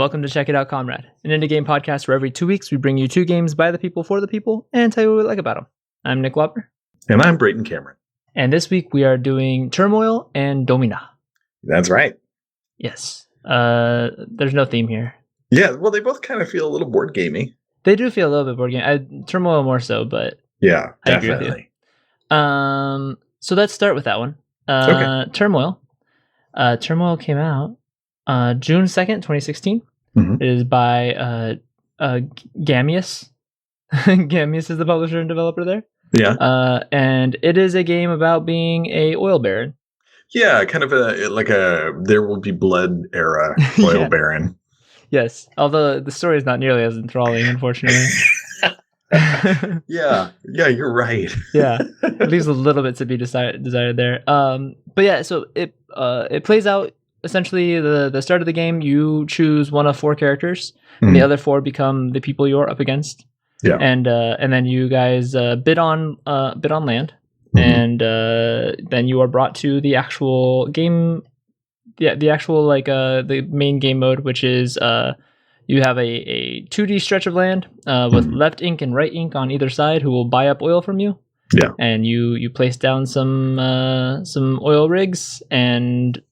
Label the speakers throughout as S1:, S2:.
S1: welcome to Check It Out, Comrade, an indie game podcast where every 2 weeks we bring you 2 games by the people for the people and tell you what we like about them. I'm Nick Whopper.
S2: And I'm Brayton Cameron.
S1: And this week we are doing Turmoil and Domina.
S2: That's right.
S1: Yes. There's no theme here.
S2: Yeah, well, they both kind of feel a little board gamey.
S1: They do feel a little bit board game. Turmoil more so, but
S2: yeah,
S1: I agree with you. So let's start with that one.
S2: Okay.
S1: Turmoil. Turmoil came out June 2nd, 2016.
S2: Mm-hmm.
S1: It is by Gamius. Gamius is the publisher and developer there.
S2: Yeah.
S1: And it is a game about being a oil baron.
S2: Yeah, kind of like a There Will Be Blood era oil baron.
S1: Yes, although the story is not nearly as enthralling, unfortunately.
S2: Yeah, you're right.
S1: Yeah, it leaves a little bit to be desired there. But yeah, so it plays out essentially the start of the game. You choose one of 4 characters, and the other 4 become the people you're up against.
S2: Yeah,
S1: and then you guys bid on land, and then you are brought to the actual game. Yeah, the actual the main game mode, which is you have a 2D stretch of land with left ink and right ink on either side, who will buy up oil from you.
S2: Yeah,
S1: and you place down some oil rigs and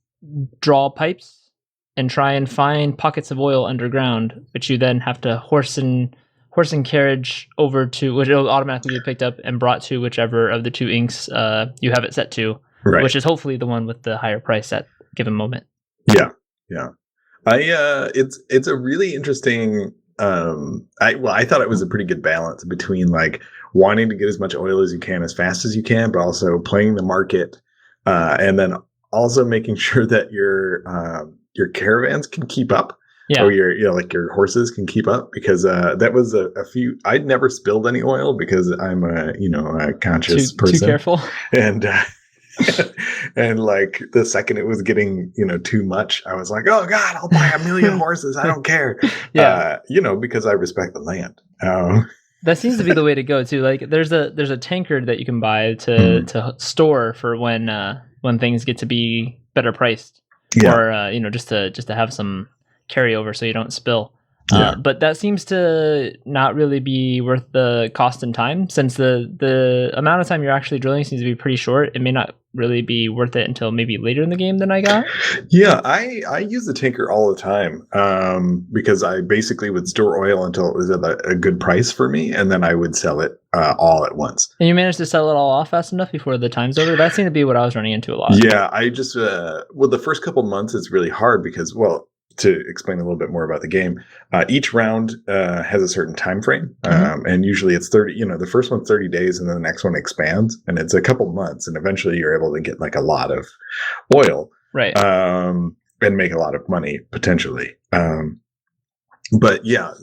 S1: draw pipes and try and find pockets of oil underground, which you then have to horse and carriage over to, which it'll automatically be picked up and brought to whichever of the 2 inks you have it set to,
S2: right.
S1: Which is hopefully the one with the higher price at given moment.
S2: Yeah. It's a really interesting. I thought it was a pretty good balance between like wanting to get as much oil as you can as fast as you can, but also playing the market, and then also making sure that your caravans can keep up.
S1: Yeah.
S2: Or your horses can keep up, because that was a few. I'd never spilled any oil because I'm a conscious person.
S1: Too careful.
S2: And and like the second it was getting too much, I was like, oh God, I'll buy 1 million horses. I don't care.
S1: Yeah.
S2: Because I respect the land.
S1: That seems to be the way to go too. Like there's a tankard that you can buy to store for when things get to be better priced.
S2: Yeah.
S1: Or just to have some carryover so you don't spill.
S2: Yeah.
S1: But that seems to not really be worth the cost and time, since the amount of time you're actually drilling seems to be pretty short. It may not really be worth it until maybe later in the game than I got.
S2: Yeah, I use the tanker all the time, because I basically would store oil until it was at a good price for me, and then I would sell it all at once.
S1: And you managed to sell it all off fast enough before the time's over? That seemed to be what I was running into a lot.
S2: Yeah, I just the first couple months it's really hard because, well, to explain a little bit more about the game, each round has a certain time frame, and usually it's 30. The first one's 30 days, and then the next one expands, and it's a couple months, and eventually you're able to get like a lot of oil,
S1: right?
S2: And make a lot of money potentially. But yeah,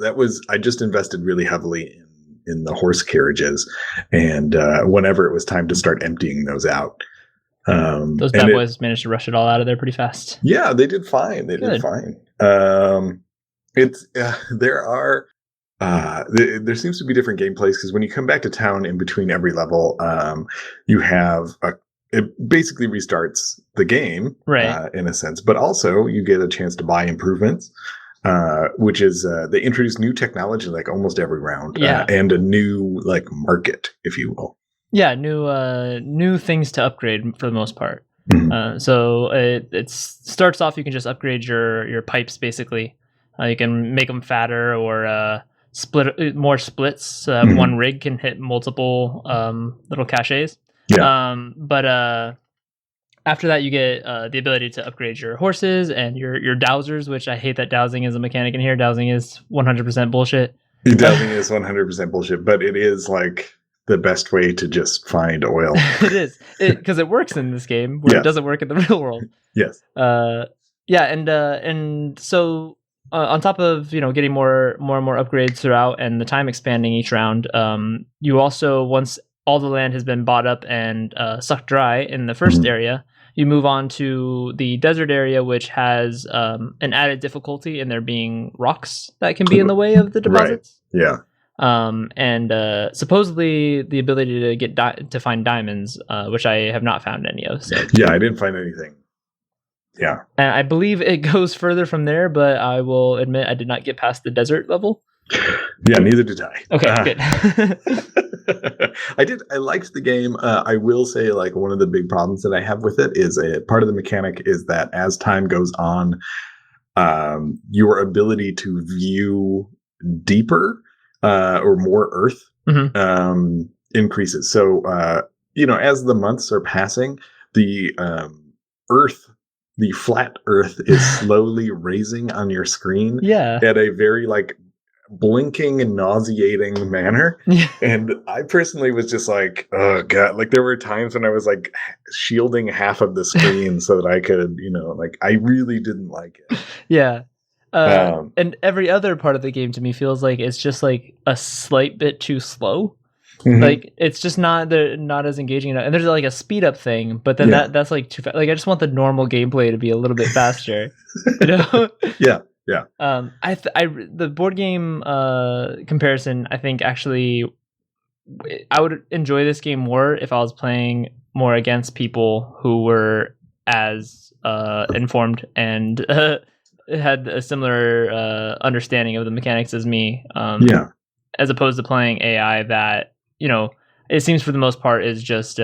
S2: I just invested really heavily in the horse carriages, and whenever it was time to start emptying those out.
S1: Those bad boys managed to rush it all out of there pretty fast.
S2: Yeah, they did fine. There seems to be different gameplays, because when you come back to town in between every level, you have it basically restarts the game,
S1: right?
S2: In a sense, but also you get a chance to buy improvements, which is they introduce new technology like almost every round, and a new like market, if you will.
S1: Yeah, new things to upgrade for the most part. So it starts off, you can just upgrade your pipes basically. You can make them fatter or split more splits, so that one rig can hit multiple little caches.
S2: Yeah.
S1: But after that, you get the ability to upgrade your horses and your dowsers, which I hate that dowsing is a mechanic in here. Dowsing is 100% bullshit.
S2: Dowsing is 100% bullshit, but it is like the best way to just find oil.
S1: It is, because it works in this game where it doesn't work in the real world.
S2: Yes.
S1: And so on top of getting more and more upgrades throughout and the time expanding each round, you also, once all the land has been bought up and sucked dry in the first area, you move on to the desert area, which has an added difficulty in there being rocks that can be in the way of the deposits.
S2: Right. Yeah.
S1: And supposedly the ability to find diamonds, which I have not found any of. So
S2: yeah, I didn't find anything. Yeah.
S1: And I believe it goes further from there, but I will admit I did not get past the desert level.
S2: Yeah, neither did I.
S1: Okay, good.
S2: I liked the game. I will say, like, one of the big problems that I have with it is a part of the mechanic is that as time goes on, your ability to view deeper or more Earth increases. So, as the months are passing, the Earth, the flat Earth, is slowly raising on your screen at a very like blinking and nauseating manner. And I personally was just like, oh god, like there were times when I was like shielding half of the screen so that I could, like I really didn't like it.
S1: And every other part of the game to me feels like it's just like a slight bit too slow. Like it's just not as engaging enough. And there's like a speed up thing, but then that's like too fast. Like I just want the normal gameplay to be a little bit faster.
S2: Yeah.
S1: The board game comparison, I think actually I would enjoy this game more if I was playing more against people who were as informed and had a similar understanding of the mechanics as me. As opposed to playing AI that, it seems for the most part is just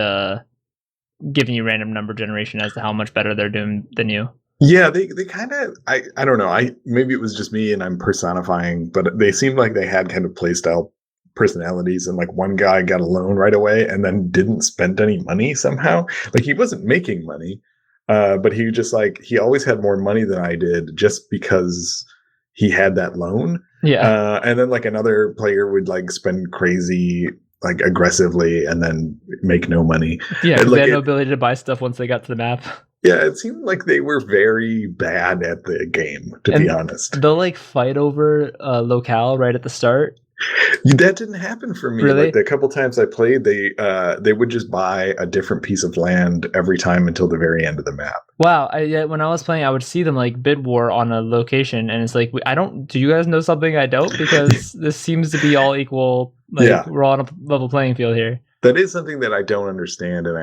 S1: giving you random number generation as to how much better they're doing than you.
S2: Yeah, they kind of, I don't know. Maybe it was just me and I'm personifying, but they seemed like they had kind of playstyle personalities, and like one guy got a loan right away and then didn't spend any money somehow. Like he wasn't making money, but he just like, he always had more money than I did just because he had that loan. And then like another player would like spend crazy, like aggressively, and then make no money.
S1: Yeah, they had no ability to buy stuff once they got to the map.
S2: Yeah, it seemed like they were very bad at the game, to be honest.
S1: They'll like fight over locale right at the start.
S2: That didn't happen for me.
S1: Really?
S2: Like the couple times I played, they would just buy a different piece of land every time until the very end of the map.
S1: Wow. When I was playing, I would see them like bid war on a location, and it's like, do you guys know something I don't? Because this seems to be all equal. Like we're all on a level playing field here.
S2: That is something that I don't understand, and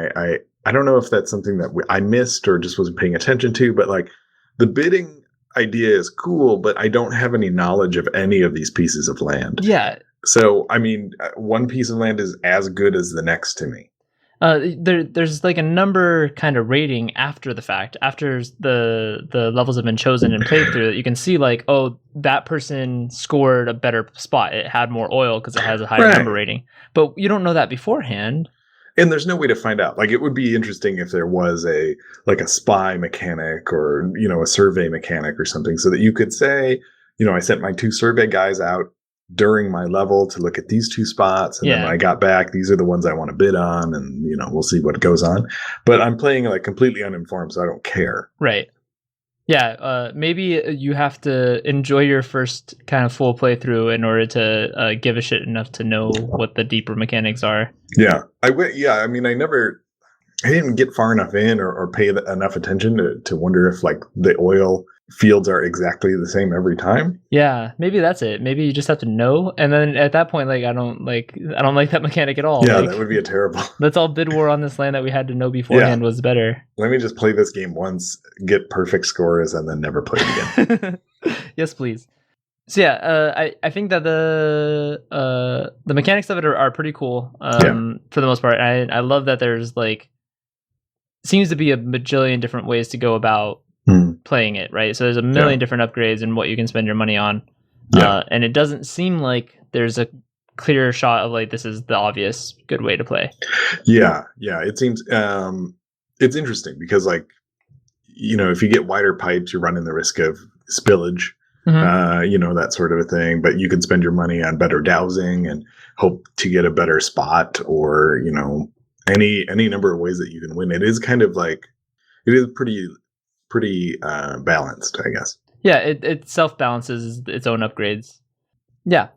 S2: I don't know if that's something that I missed or just wasn't paying attention to, but like the bidding idea is cool, but I don't have any knowledge of any of these pieces of land.
S1: Yeah.
S2: So, I mean, one piece of land is as good as the next to me.
S1: There's like a number kind of rating after the fact, after the levels have been chosen and played through, that you can see like, oh, that person scored a better spot. It had more oil because it has a higher number rating. But you don't know that beforehand.
S2: And there's no way to find out. Like, it would be interesting if there was a spy mechanic or, a survey mechanic or something, so that you could say, I sent my 2 survey guys out during my level to look at these 2 spots. And then when I got back, these are the ones I want to bid on, and, we'll see what goes on. But I'm playing like completely uninformed, so I don't care.
S1: Right. Yeah, maybe you have to enjoy your first kind of full playthrough in order to give a shit enough to know what the deeper mechanics are.
S2: Yeah, I didn't get far enough in or pay enough attention to wonder if like the oil fields are exactly the same every time.
S1: Yeah, maybe that's it. Maybe you just have to know, and then at that point, like I don't like that mechanic at all.
S2: Yeah,
S1: like,
S2: that would be a terrible.
S1: Let's all bid war on this land that we had to know beforehand was better.
S2: Let me just play this game once, get perfect scores, and then never play it again.
S1: Yes, please. So yeah, I think that the mechanics of it are pretty cool. For the most part, I love that there's like seems to be a bajillion different ways to go about playing it, right? So there's a million different upgrades and what you can spend your money on. And it doesn't seem like there's a clear shot of like, this is the obvious good way to play.
S2: Yeah. It seems, it's interesting because like, if you get wider pipes, you're running the risk of spillage, that sort of a thing, but you can spend your money on better dowsing and hope to get a better spot or, any number of ways that you can win. It is kind of like, it is pretty balanced, I guess.
S1: Yeah, it self-balances its own upgrades. Yeah,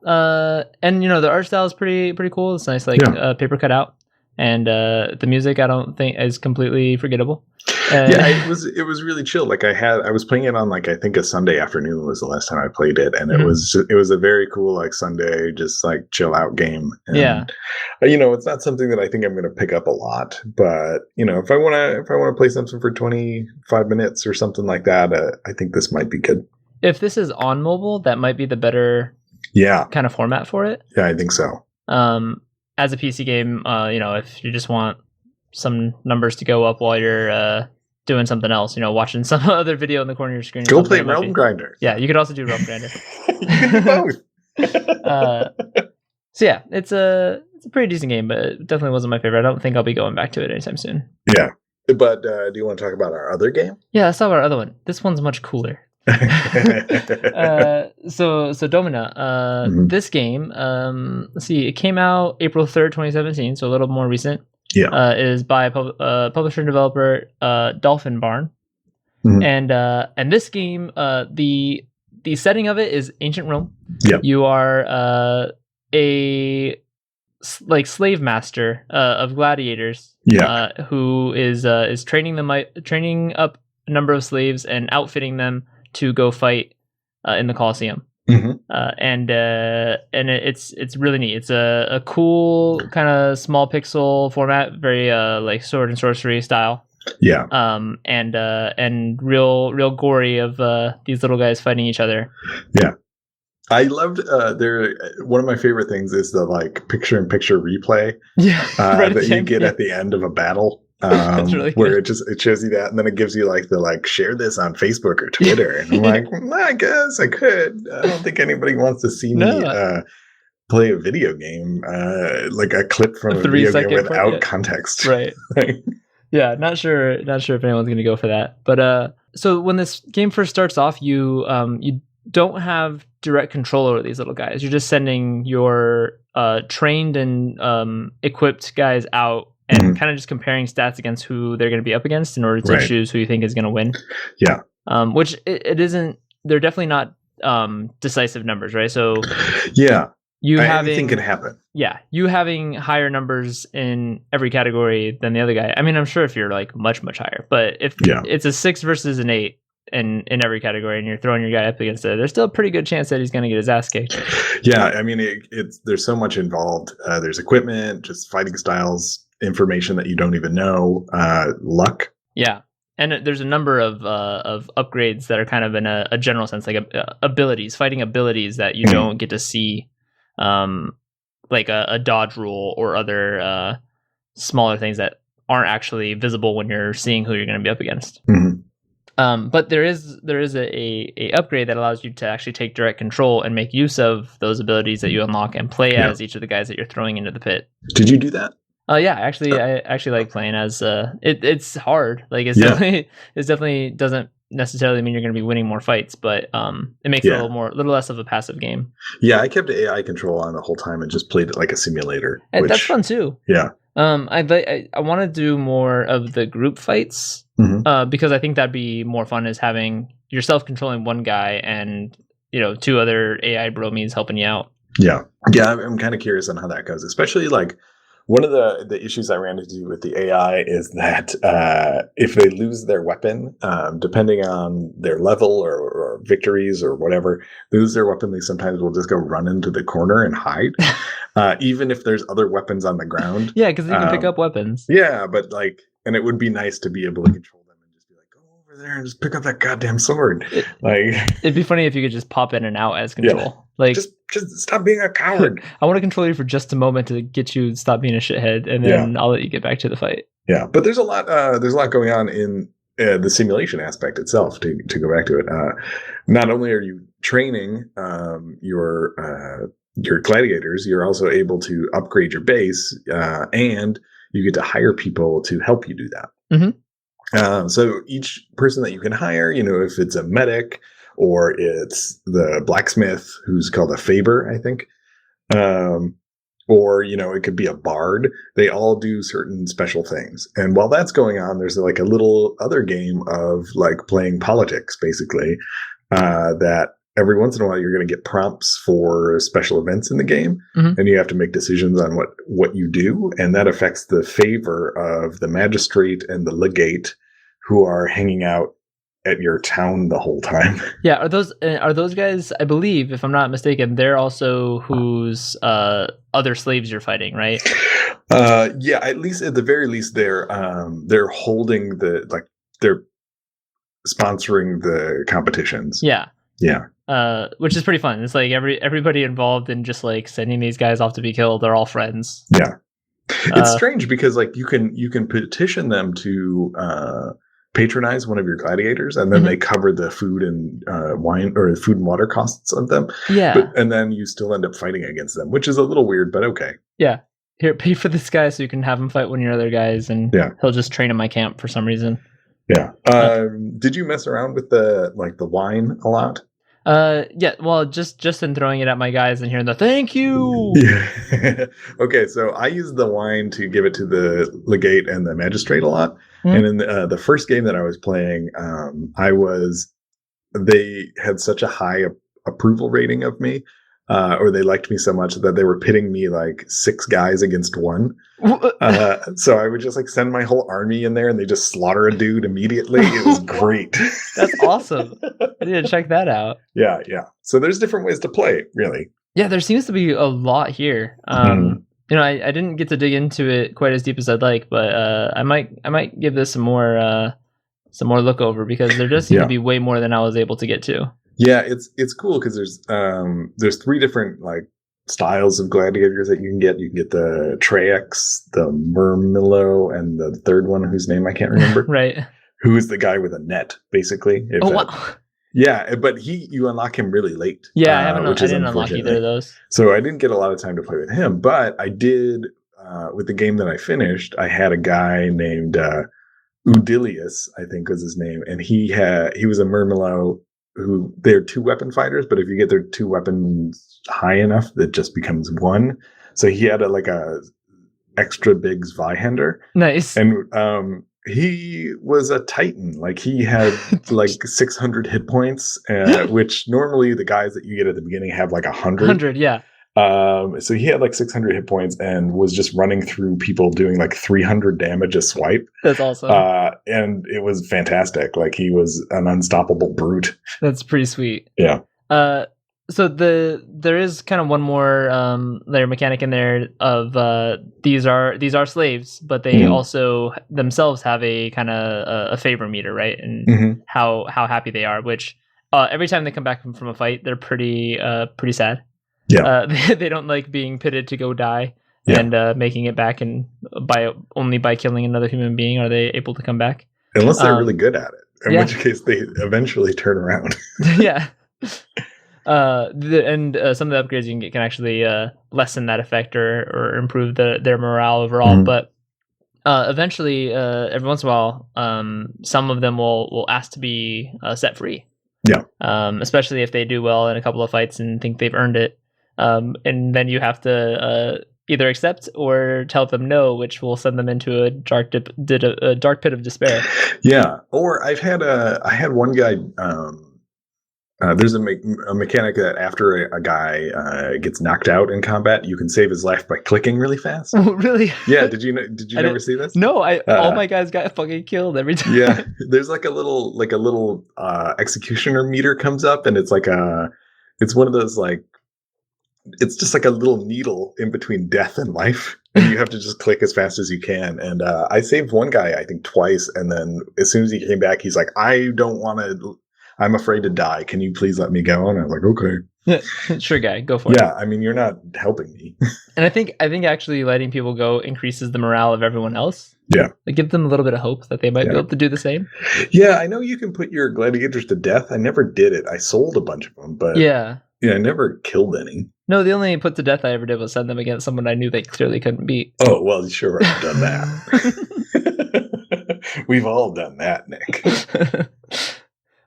S1: and the art style is pretty cool. It's nice, like paper cut out, and the music I don't think is completely forgettable.
S2: Yeah, it was really chill. Like I was playing it on like I think a Sunday afternoon was the last time I played it, and it was a very cool like Sunday just like chill out game. And, it's not something that I think I'm going to pick up a lot, but if I want to play something for 25 minutes or something like that, I think this might be good.
S1: If this is on mobile, that might be the better kind of format for it.
S2: Yeah, I think so.
S1: As a PC game, if you just want some numbers to go up while you're doing something else, watching some other video in the corner of your screen.
S2: Go play Realm Grinder.
S1: Yeah, you could also do Realm Grinder.
S2: You can do both.
S1: So yeah, it's a pretty decent game, but it definitely wasn't my favorite. I don't think I'll be going back to it anytime soon.
S2: Yeah, but do you want to talk about our other game?
S1: Yeah, let's talk about our other one. This one's much cooler. So Domina, this game, let's see, it came out April 3rd, 2017, so a little more recent.
S2: Yeah.
S1: It is by publisher and developer Dolphin Barn. And this game, the setting of it is ancient Rome.
S2: Yep.
S1: You are a slave master of gladiators.
S2: Yeah.
S1: Who is training up a number of slaves and outfitting them to go fight in the Colosseum. And it's really neat. It's a cool kind of small pixel format, very like sword and sorcery style.
S2: Yeah.
S1: And real gory of these little guys fighting each other.
S2: Yeah. I loved one of my favorite things is the like picture-in-picture replay that you get at the end of a battle. Really where it shows you that, and then it gives you like the share this on Facebook or Twitter, and I'm like, I guess I could. I don't think anybody wants to see me play a video game, like a clip from a video game without context.
S1: Right. Yeah, not sure if anyone's going to go for that. But so when this game first starts off, you don't have direct control over these little guys. You're just sending your trained and equipped guys out and kind of just comparing stats against who they're going to be up against in order to choose who you think is going to win.
S2: Yeah.
S1: Which it isn't. They're definitely not decisive numbers, right? So
S2: yeah, anything can happen.
S1: Yeah, you having higher numbers in every category than the other guy. I mean, I'm sure if you're like much higher, but if it's a 6 versus an 8 in every category, and you're throwing your guy up against it, there's still a pretty good chance that he's going to get his ass kicked.
S2: Yeah, I mean, there's so much involved. There's equipment, just fighting styles, information that you don't even know, luck. Yeah.
S1: And there's a number of upgrades that are kind of in a general sense, like fighting abilities that you don't get to see, like a dodge rule or other smaller things that aren't actually visible when you're seeing who you're going to be up against. But there is a upgrade that allows you to actually take direct control and make use of those abilities that you unlock and play as each of the guys that you're throwing into the pit.
S2: Did you do that?
S1: Yeah, actually, I actually like playing as it's hard. Like it definitely doesn't necessarily mean you're going to be winning more fights, but it makes it a little less of a passive game.
S2: Yeah, I kept AI control on the whole time and just played it like a simulator.
S1: And that's fun too.
S2: Yeah.
S1: I want to do more of the group fights because I think that'd be more fun, is having yourself controlling one guy and 2 other AI bromies helping you out.
S2: Yeah, I'm kind of curious on how that goes, especially like. One of the issues I ran into with the AI is that if they lose their weapon, depending on their level or victories or whatever, they lose their weapon, they sometimes will just go run into the corner and hide, even if there's other weepons on the ground.
S1: Yeah, because you can pick up weapons.
S2: Yeah, but and it would be nice to be able to control them and just be like, go over there and just pick up that goddamn sword.
S1: It'd be funny if you could just pop in and out as control.
S2: Yeah.
S1: Like
S2: just stop being a coward.
S1: I want to control you for just a moment to get you to stop being a shithead, and then I'll let you get back to the fight.
S2: Yeah, but there's a lot going on in the simulation aspect itself. To go back to it, not only are you training your gladiators, you're also able to upgrade your base, and you get to hire people to help you do that. So each person that you can hire, if it's a medic, or it's the blacksmith who's called a Faber, I think. Or, it could be a bard. They all do certain special things. And while that's going on, there's like a little other game of like playing politics, basically, that every once in a while you're going to get prompts for special events in the game, and you have to make decisions on what you do, and that affects the favor of the magistrate and the legate who are hanging out at your town the whole time.
S1: Yeah, are those guys, I believe, if I'm not mistaken, they're also whose other slaves you're fighting, right?
S2: Yeah, at the very least they're holding they're sponsoring the competitions.
S1: Yeah.
S2: Yeah.
S1: Which is pretty fun. It's like everybody involved in just like sending these guys off to be killed, they're all friends.
S2: Yeah. It's strange because like you can petition them to patronize one of your gladiators, and then they cover the food and wine or food and water costs of them.
S1: Yeah.
S2: And then you still end up fighting against them, which is a little weird, but okay.
S1: Yeah. Here, pay for this guy so you can have him fight one of your other guys, and he'll just train in my camp for some reason.
S2: Yeah. Did you mess around with the wine a lot?
S1: Yeah, well, just in throwing it at my guys and hearing the thank you.
S2: Yeah. Okay, so I use the wine to give it to the legate and the magistrate a lot. And in the first game that I was playing, they had such a high approval rating of me, or they liked me so much that they were pitting me like 6 guys against 1. So I would just like send my whole army in there, and they just slaughter a dude immediately. It was great.
S1: That's awesome. I need to check that out.
S2: Yeah. So there's different ways to play, really. Yeah,
S1: there seems to be a lot here. You know, I didn't get to dig into it quite as deep as I'd like, but I might give this some more look over, because there does seem to be way more than I was able to get to. Yeah,
S2: it's cool because there's 3 different like styles of gladiators that you can get. You can get the Traex, the Murmillo, and the third one whose name I can't remember.
S1: Right.
S2: Who is the guy with a net, basically.
S1: Wow.
S2: Yeah, but you unlock him really late.
S1: Yeah, I didn't unlock either of those.
S2: So I didn't get a lot of time to play with him, but I did with the game that I finished. I had a guy named Udilius, I think was his name, and he was a Murmillo. Who they're 2 weapon fighters, but if you get their 2 weapons high enough, it just becomes 1. So he had a extra big Zweihander.
S1: Nice.
S2: And he was a titan. Like he had like 600 hit points, which normally the guys that you get at the beginning have like 100.
S1: 100, yeah.
S2: So he had like 600 hit points and was just running through people doing like 300 damage a swipe.
S1: That's awesome.
S2: And it was fantastic. Like he was an unstoppable brute.
S1: That's pretty sweet.
S2: Yeah.
S1: So there is kind of one more layer mechanic in there of these are slaves, but they also themselves have a kind of a favor meter, right? And how happy they are, which every time they come back from a fight, they're pretty sad. Yeah. They don't like being pitted to go die and making it back, and only by killing another human being are they able to come back.
S2: Unless they're really good at it, in which case they eventually turn around.
S1: Yeah. Some of the upgrades you can get can actually lessen that effect or improve their morale overall. But eventually, every once in a while, some of them will ask to be set free.
S2: Yeah.
S1: Especially if they do well in a couple of fights and think they've earned it. And then you have to either accept or tell them no, which will send them into a dark pit of despair.
S2: Yeah. Or I had one guy. There's a mechanic that after a guy gets knocked out in combat, you can save his life by clicking really fast.
S1: Oh, really?
S2: Yeah. Did you never see this?
S1: No, all my guys got fucking killed every time.
S2: Yeah. There's like a little executioner meter comes up, and it's it's one of those like, it's just like a little needle in between death and life, and you have to just click as fast as you can. And I saved one guy, I think twice, and then as soon as he came back, he's like, I'm afraid to die. Can you please let me go? And I was like, okay.
S1: Sure, guy, go for it.
S2: Yeah, I mean, you're not helping me.
S1: And I think actually letting people go increases the morale of everyone else.
S2: Yeah.
S1: It gives them a little bit of hope that they might be able to do the same.
S2: Yeah, I know you can put your gladiators to death. I never did it. I sold a bunch of them, but I never killed any.
S1: No, the only put to death I ever did was send them against someone I knew they clearly couldn't beat.
S2: Oh, well, you sure have done that. We've all done that, Nick.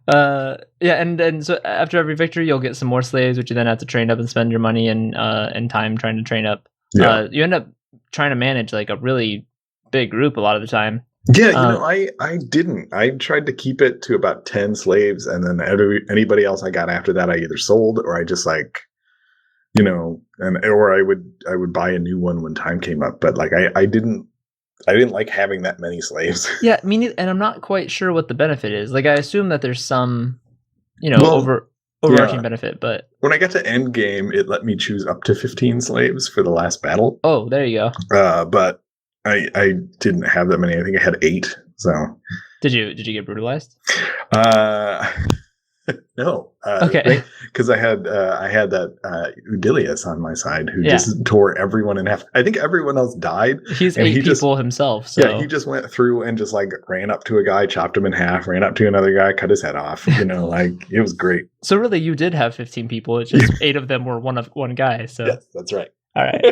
S1: And so after every victory, you'll get some more slaves, which you then have to train up and spend your money and time trying to train up. You end up trying to manage like a really big group a lot of the time.
S2: Yeah, I didn't. I tried to keep it to about 10 slaves, and then anybody else I got after that, I either sold or I just or I would buy a new one when time came up. But like I didn't like having that many slaves.
S1: Yeah, me neither, and I'm not quite sure what the benefit is. Like I assume that there's some, overarching benefit, but
S2: when I got to end game, it let me choose up to 15 slaves for the last battle.
S1: Oh, there you go.
S2: But I didn't have that many. I think I had 8. So
S1: did you get brutalized?
S2: No.
S1: Okay.
S2: Because I had that Udilius on my side who just tore everyone in half. I think everyone else died.
S1: He's 8 people himself. So.
S2: Yeah, he just went through and just like ran up to a guy, chopped him in half, ran up to another guy, cut his head off. Like it was great.
S1: So really, you did have 15 people. It's just 8 of them were one guy. So
S2: yes, that's right.
S1: All right.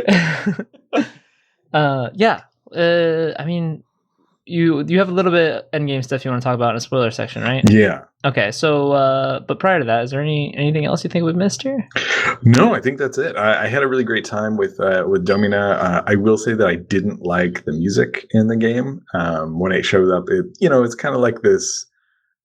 S1: Yeah. I mean, you have a little bit of endgame stuff you want to talk about in a spoiler section, right?
S2: Yeah.
S1: Okay, so but prior to that, is there anything else you think we've missed here?
S2: No, I think that's it. I had a really great time with Domina. I will say that I didn't like the music in the game. When it showed up, it's kind of like this.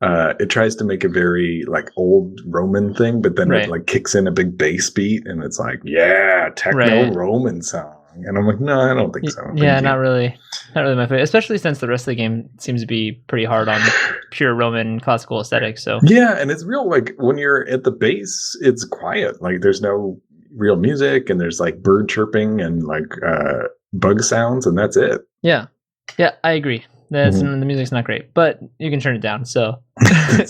S2: It tries to make a very like old Roman thing, but then it like kicks in a big bass beat, and it's like, yeah, techno Roman song. And I'm like, no, I don't think so.
S1: Yeah, not really my favorite, especially since the rest of the game seems to be pretty hard on pure Roman classical aesthetic. So
S2: yeah, and it's real like when you're at the base, it's quiet. Like there's no real music, and there's like bird chirping and like bug sounds, and that's it.
S1: Yeah, I agree. The music's not great, but you can turn it down. So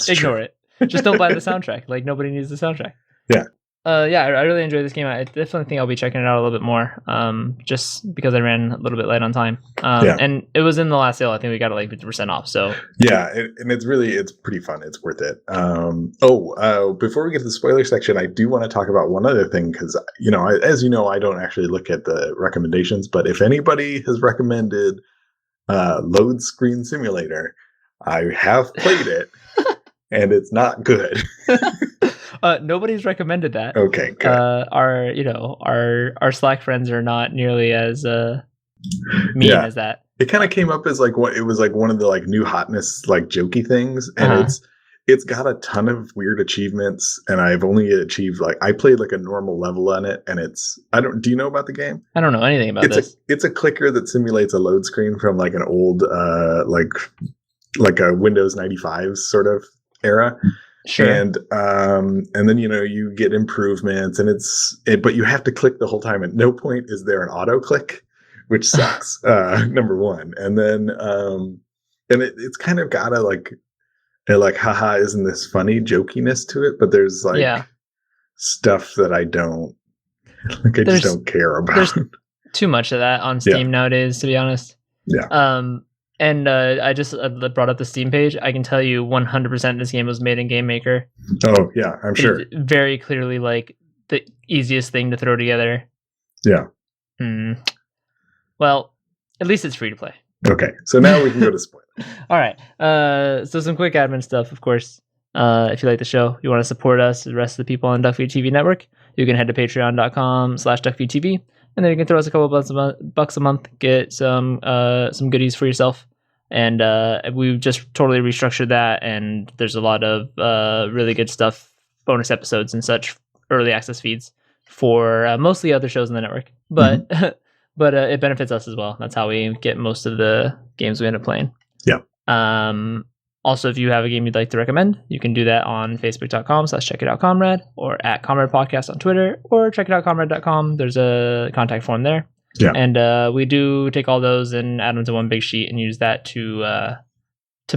S1: ignore it. Just don't buy the soundtrack. Like nobody needs the soundtrack.
S2: Yeah.
S1: I really enjoyed this game. I definitely think I'll be checking it out a little bit more, just because I ran a little bit late on time. And it was in the last sale. I think we got it like 50% off. So
S2: yeah, and it's pretty fun. It's worth it. Before we get to the spoiler section, I do want to talk about one other thing because as you know, I don't actually look at the recommendations. But if anybody has recommended Load Screen Simulator, I have played it, and it's not good.
S1: Nobody's recommended that.
S2: Okay, good.
S1: Our Slack friends are not nearly as mean as that.
S2: It kind of came up as like what it was like one of the like new hotness like jokey things, and it's got a ton of weird achievements, and I've only achieved like I played like a normal level on it, and do you know about the game?
S1: I don't know anything about this.
S2: It's a clicker that simulates a load screen from like an old like a Windows 95 sort of era.
S1: Sure.
S2: And then you get improvements, and but you have to click the whole time. At no point is there an auto click, which sucks. Number one, and then and it's kind of got a haha, isn't this funny jokiness to it? But there's like stuff that I don't like. I just don't care about.
S1: There's too much of that on Steam nowadays, to be honest.
S2: Yeah.
S1: And I just brought up the Steam page. I can tell you 100% this game was made in Game Maker.
S2: Oh, yeah, I'm sure.
S1: It's very clearly like the easiest thing to throw together.
S2: Yeah.
S1: Well, at least it's free to play.
S2: Okay, so now we can go to spoilers.
S1: All right. So some quick admin stuff, of course. If you like the show, you want to support us, the rest of the people on Duckfeed.tv network, you can head to patreon.com/Duckfeed.tv. And then you can throw us a couple bucks a month, get some goodies for yourself. And we've just totally restructured that. And there's a lot of really good stuff, bonus episodes and such, early access feeds for mostly other shows in the network. But but it benefits us as well. That's how we get most of the games we end up playing.
S2: Yeah.
S1: Also, if you have a game you'd like to recommend, you can do that on facebook.com/checkitoutcomrade or at Comrade Podcast on Twitter or checkitoutcomrade.com. There's a contact form there.
S2: Yeah.
S1: And we do take all those and add them to one big sheet and use that to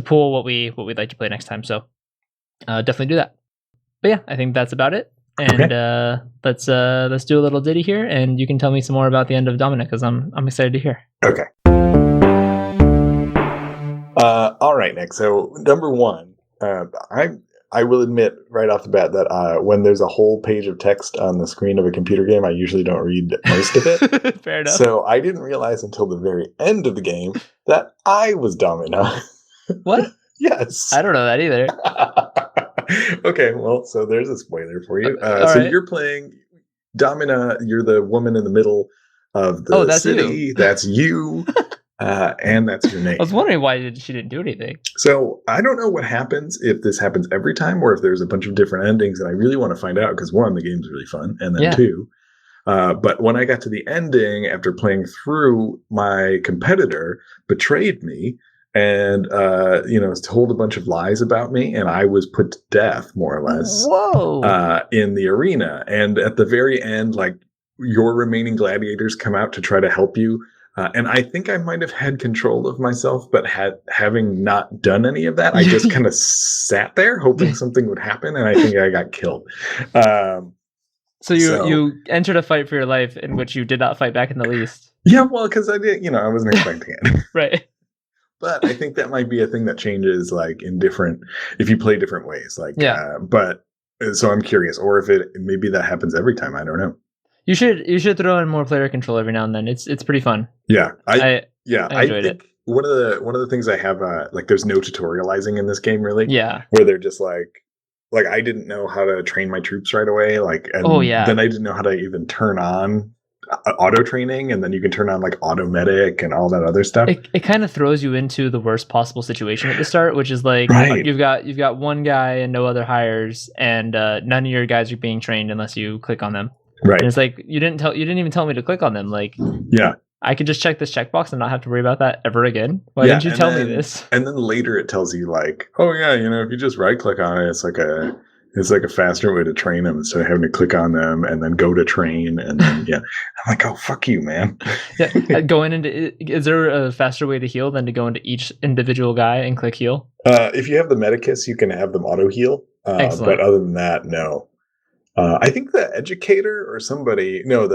S1: pull what we'd like to play next time. So definitely do that. But yeah, I think that's about it. And let's do a little ditty here, and you can tell me some more about the end of Domina because I'm excited to hear.
S2: Okay. All right, Nick. So number one, I will admit right off the bat that when there's a whole page of text on the screen of a computer game, I usually don't read most of it.
S1: Fair enough.
S2: So I didn't realize until the very end of the game that I was Domina.
S1: What?
S2: Yes.
S1: I don't know that either.
S2: Okay, well, so there's a spoiler for you. So you're playing Domina. You're the woman in the middle of the city.
S1: You.
S2: That's you. and that's your name.
S1: I was wondering why she didn't do anything.
S2: So I don't know what happens if this happens every time or if there's a bunch of different endings, and I really want to find out because one, the game's really fun, and then two, but when I got to the ending after playing through, my competitor betrayed me and told a bunch of lies about me, and I was put to death, more or less.
S1: Whoa!
S2: In the arena, and at the very end, like, your remaining gladiators come out to try to help you. And I think I might have had control of myself, but having not done any of that, I just kind of sat there hoping something would happen, and I think I got killed.
S1: So you entered a fight for your life in which you did not fight back in the least.
S2: Yeah, well, because I did, I wasn't expecting it.
S1: Right.
S2: But I think that might be a thing that changes, like, if you play different ways. Like, so I'm curious, or if maybe that happens every time. I don't know. You
S1: should throw in more player control every now and then. It's pretty fun.
S2: Yeah, I
S1: enjoyed
S2: think it. One of the things I have, like, there's no tutorializing in this game, really.
S1: Yeah,
S2: where they're just like I didn't know how to train my troops right away. Like, and then I didn't know how to even turn on auto training, and then you can turn on, like, auto medic and all that other stuff.
S1: It kind of throws you into the worst possible situation at the start, which is like, you've got one guy and no other hires, and none of your guys are being trained unless you click on them.
S2: Right.
S1: And it's like, you didn't even tell me to click on them. Like, I could just check this checkbox and not have to worry about that ever again. Why didn't you tell me this?
S2: And then later it tells you, like, oh yeah, if you just right click on it, it's like a faster way to train them instead of having to click on them and then go to train, and then I'm like, oh, fuck you, man.
S1: Is there a faster way to heal than to go into each individual guy and click heal?
S2: If you have the Medicus, you can have them auto heal. But other than that, no. I think the educator or somebody, one of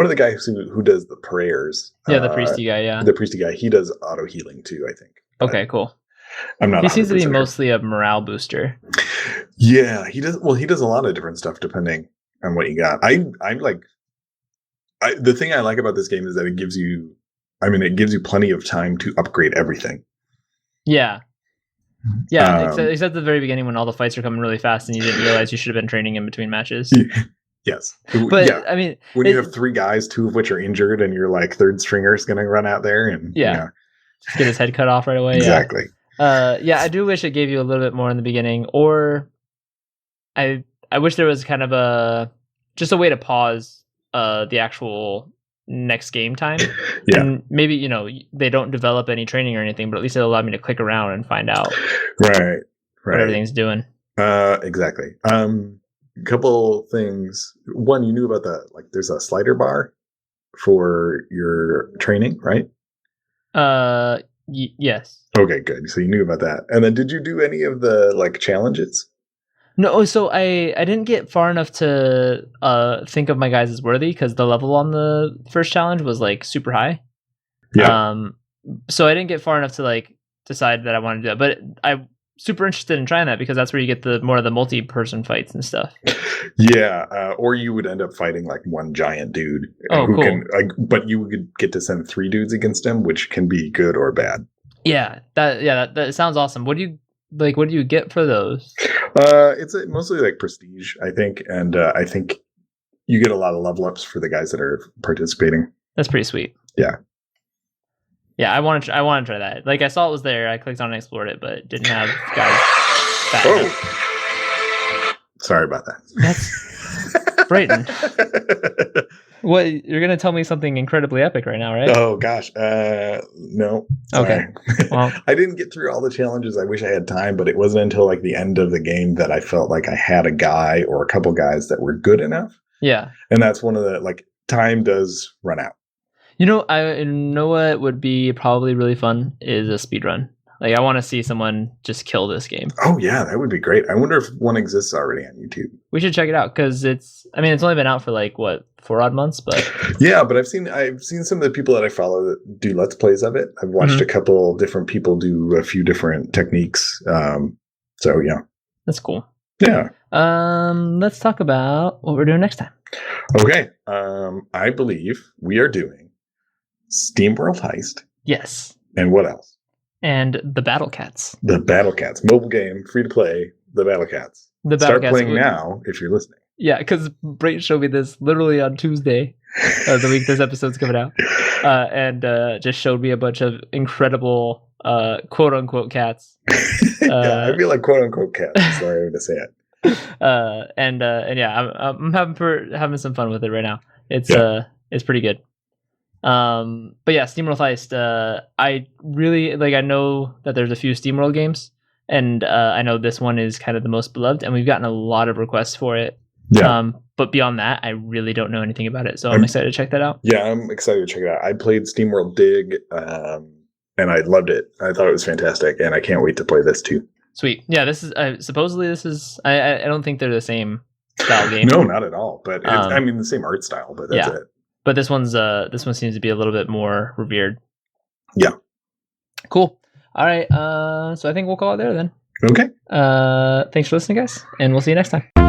S2: the guys who does the prayers.
S1: The priesty guy,
S2: The priesty guy, he does auto healing too, I think.
S1: Okay, cool.
S2: I'm not.
S1: He seems to be mostly a morale booster.
S2: Yeah, he does. Well, he does a lot of different stuff depending on what you got. The thing I like about this game is that it gives you plenty of time to upgrade everything.
S1: Yeah. Yeah, except at the very beginning when all the fights are coming really fast and you didn't realize you should have been training in between matches.
S2: Yes.
S1: But, I mean...
S2: When you have three guys, two of which are injured, and your, like, third stringer is going to run out there and...
S1: just get his head cut off right away.
S2: Exactly.
S1: I do wish it gave you a little bit more in the beginning, or... I wish there was kind of just a way to pause the actual... next game time. And maybe they don't develop any training or anything, but at least it'll allow me to click around and find out
S2: right
S1: what everything's doing.
S2: Exactly. Couple things. One, you knew about there's a slider bar for your training, right?
S1: Yes.
S2: Okay, good. So you knew about that. And then did you do any of the, like, challenges?
S1: No, so I didn't get far enough to think of my guys as worthy because the level on the first challenge was, like, super high.
S2: Yeah. So
S1: I didn't get far enough to, like, decide that I wanted to do that. But I'm super interested in trying that because that's where you get the more of the multi-person fights and stuff.
S2: Yeah, or you would end up fighting, like, one giant dude.
S1: Cool.
S2: But you would get to send 3 dudes against him, which can be good or bad.
S1: Yeah, that sounds awesome. What do you get for those?
S2: It's mostly like prestige, I think, and I think you get a lot of level ups for the guys that are participating.
S1: That's pretty sweet.
S2: Yeah.
S1: Yeah, I want to try that. Like, I saw it was there, I clicked on and explored it, but didn't have guys.
S2: Sorry about that.
S1: That's Brayton. What, you're gonna tell me something incredibly epic right now, right?
S2: Oh gosh, no. Sorry.
S1: Okay. Well,
S2: I didn't get through all the challenges. I wish I had time, but it wasn't until, like, the end of the game that I felt like I had a guy or a couple guys that were good enough.
S1: Yeah.
S2: And that's one of the, like, time does run out.
S1: I know what would be probably really fun is a speed run. Like, I want to see someone just kill this game.
S2: Oh yeah, that would be great. I wonder if one exists already on YouTube.
S1: We should check it out because it's only been out for, like, what, 4 odd months, but
S2: yeah, but I've seen some of the people that I follow that do Let's Plays of it. I've watched a couple different people do a few different techniques. So yeah,
S1: that's cool.
S2: Yeah.
S1: Let's talk about what we're doing next time.
S2: Okay. I believe we are doing SteamWorld Heist.
S1: Yes.
S2: And what else?
S1: And the Battle Cats.
S2: The Battle Cats. Mobile game, free to play, the Battle Cats. Start playing now if you're listening.
S1: Yeah, because Brayton showed me this literally on Tuesday. the week this episode's coming out, and just showed me a bunch of incredible quote unquote cats.
S2: Yeah, I feel like quote unquote cats. That's the way to say it.
S1: And yeah, I'm having some fun with it right now. It's pretty good. But yeah, SteamWorld Heist. I really like. I know that there's a few SteamWorld games, and I know this one is kind of the most beloved, and we've gotten a lot of requests for it.
S2: Yeah.
S1: But beyond that, I really don't know anything about it, so I'm excited to check that out.
S2: Yeah, I'm excited to check it out. I played SteamWorld Dig, and I loved it. I thought it was fantastic, and I can't wait to play this too.
S1: Sweet. Yeah, this is supposedly this is. I don't think they're the same style game.
S2: No, not at all. But it's, I mean, the same art style. But that's it.
S1: But this one seems to be a little bit more revered.
S2: Yeah.
S1: Cool. All right. So I think we'll call it there then.
S2: Okay.
S1: Thanks for listening, guys, and we'll see you next time.